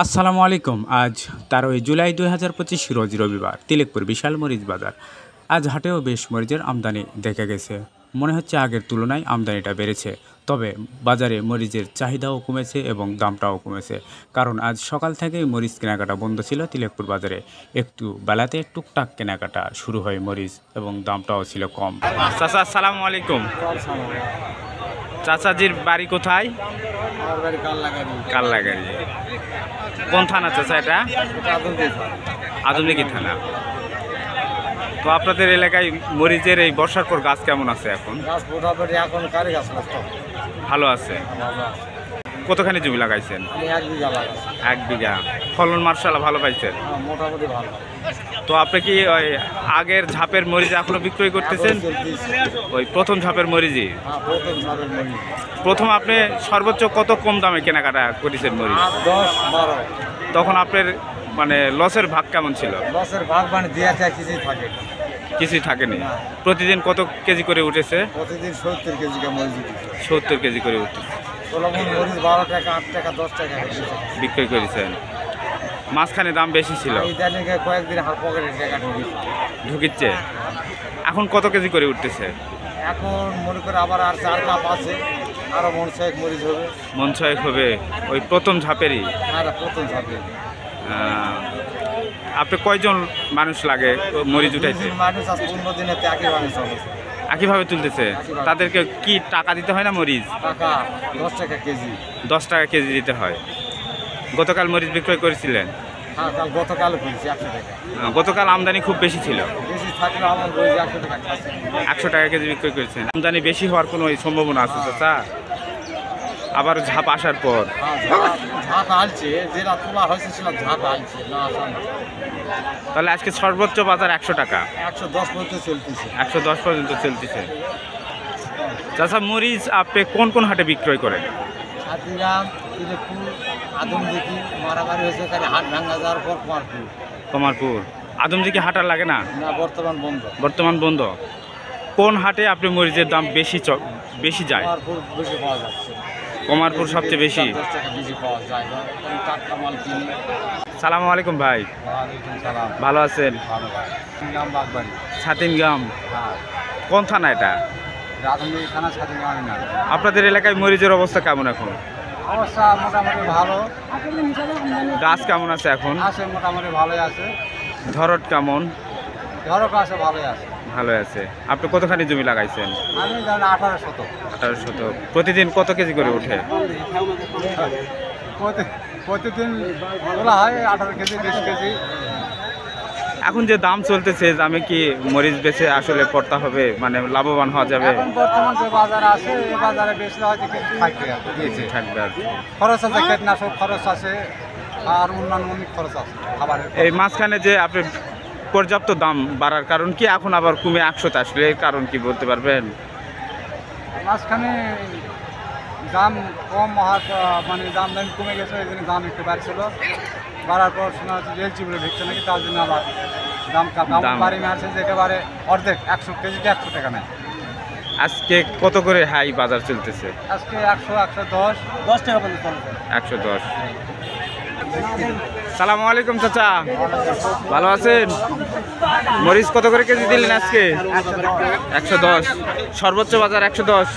আসসালামু আলাইকুম। আজ 13 জুলাই 2025 রোজ রবিবার। তিলেকপুর বিশাল মরিচ বাজার। আজ হাটেও বেশ মরিচের আমদানি দেখা গেছে। মনে হচ্ছে আগের তুলনায় আমদানিটা বেড়েছে। তবে বাজারে মরিচের চাহিদাও কমেছে এবং দামটাও কমেছে। কারণ আজ সকাল থেকেই মরিচ কেনাকাটা বন্ধ ছিল তিলেকপুর বাজারে। একটু বেলাতে টুকটাক কেনাকাটা শুরু হয় মরিচ এবং দামটাও ছিল কম। চাচা আসসালামু আলাইকুম। চাচাজির বাড়ি কোথায়? কাল্লাগাড়ি। কোন থানা চাচা এটা? আদমদিঘি থানা। তো আপনাদের এলাকায় মরিচের এই বর্ষার পর গাছ কেমন আছে এখন? ভালো আছে। কতখানি জমি লাগাইছেন? 1 বিঘা। ফলন মার্শাল্লাহ ভালো পাইছেন? মোটামুটি ভালো। তো আপনি কি ওই আগের ঝাপের মরিচ এখনো বিক্রয় করতেছেন? ওই প্রথম ঝাপের মরিচই? প্রথম আপনি সর্বোচ্চ কত কম দামে কেনাকাটা করেছেন মরিচ? 10-12। তখন আপনার মানে লসের ভাগ কেমন ছিল? লসের ভাগ মানে দেওয়া কিছুই থাকে, কিছুই থাকেনি। প্রতিদিন কত কেজি করে উঠেছে? প্রতিদিন 70 কেজি মরিচ উঠেছে। 70 কেজি করে উঠেছে। মরিচ 12 টাকা, 8 টাকা, 10 টাকা বিক্রয় করেছেন। মাঝখানে দাম বেশি ছিল, কয়েকদিন হার পকেটে টাকা ঢুকিচ্ছে। এখন কত কেজি করে উঠতেছে? এখন মনে করে আবার আর 4 কাপ আছে, আরো মন 6 মরিচ হবে। মন 6 হবে ওই প্রথম ঝাপেরই? হ্যাঁ, প্রথম ঝাপে। আপনি কয়জন মানুষ লাগে মরিচ উঠাইছে? মানুষ আজ 15 দিনে একইভাবে তুলতেছে। তাদেরকে কি টাকা দিতে হয় না মরিচ? টাকা 10 টাকা কেজি। 10 টাকা কেজি দিতে হয়। গতকাল মরিচ বিক্রয় করেছিলেন? হ্যাঁ, গতকাল করেছি 100 টাকা। গতকাল আমদানি খুব বেশি ছিল? বেশি থাকলে আমার মরিচ 100 টাকা। 100 টাকা কেজি বিক্রয় করেছেন। আমদানি বেশি হওয়ার কোনো সম্ভাবনা আছে চাচা? আবার ঝাপ আসার পর? ঝাপ আলছে, যেটা তোলা হয়েছে সেটা ঝাপ আলছে না। তাহলে আজকে সর্বোচ্চ বাজার 100 টাকা? 110 পর্যন্ত চলতেছে। 110 পর্যন্ত চলতেছে। চাচা মরিচ আপনি কোন কোন হাটে বিক্রয় করেন? ছাতিগ্রাম, তিলেকপুর, আদমদিঘি। মারামারি হয়েছে এখানে হাট ভাঙা যাওয়ার পর কমারপুর। আদমদিঘি হাট আর লাগে না? না, বর্তমান বন্ধ। বর্তমান বন্ধ। কোন হাটে আপনি মরিচের দাম বেশি যায়? বেশি পাওয়া যাচ্ছে। কমারপুর সবচেয়ে বেশি? 10 টাকা বেশি পাওয়া যায়। টাটকা মাল কিনি। সালামু আলাইকুম ভাই। ওয়ালাইকুম সালাম। ভালো আছেন? ভালো ভাই। বাগবাড়ি। ছাতিনগ্রাম। হ্যাঁ। কোন থানা এটা? আদমদিঘি থানা, ছাতিগ্রাম না। আপনাদের এলাকায় মরিচের অবস্থা কেমন এখন? অবস্থা মোটামুটি ভালো। গাছ কেমন আছে এখন? আছে, মোটামুটি ভালোই আছে। ধরট কেমন? ধরক আছে, ভালোই আছে। ভালো আছে। আপনি কতখানি জমি লাগাইছেন? আমি জানি 18 শতক। 18 শতক। প্রতিদিন কত কেজি করে ওঠে? প্রতিদিন তোলা হয় 18 কেজি, 20 কেজি। এখন যে দাম চলতেছে, দামে কি মরিচ বেচে আসলে পড়তে হবে, মানে লাভবান হওয়া যাবে? এখন বর্তমান যে বাজার আছে, এই বাজারে বেশি হয়তো কিছু থাকবে আর কি। খরচ আছে, কীটনাশক খরচ আছে, আর অন্যান্য অনেক খরচ আছে খাবারের। এই মাঝখানে যে আপনি পর্যাপ্ত দাম বাড়ার কারণ কি, এখন আবার কমে 100 আসলে এর কারণ কি বলতে পারবেন? মাঝখানে দাম কম হওয়ার মানে দাম কমে গেছে, এই জন্য দাম একটু বাড়ছিল। বাড়ার পর শোনা হচ্ছে যে এলচি বলে ঢুকছে নাকি, তার জন্য আবার দাম বাড়ি মারছে যে একেবারে অর্ধেক। 100 কেজিতে 100 টাকা নেয়। আজকে কত করে হাই বাজার চলতেছে? আজকে 100, 110 টাকা পর্যন্ত চলছে। 110। সালামু আলাইকুম চাচা, ভালো আছেন? মরিচ কত করে কেজি দিলেন আজকে? 110। সর্বোচ্চ বাজার 110।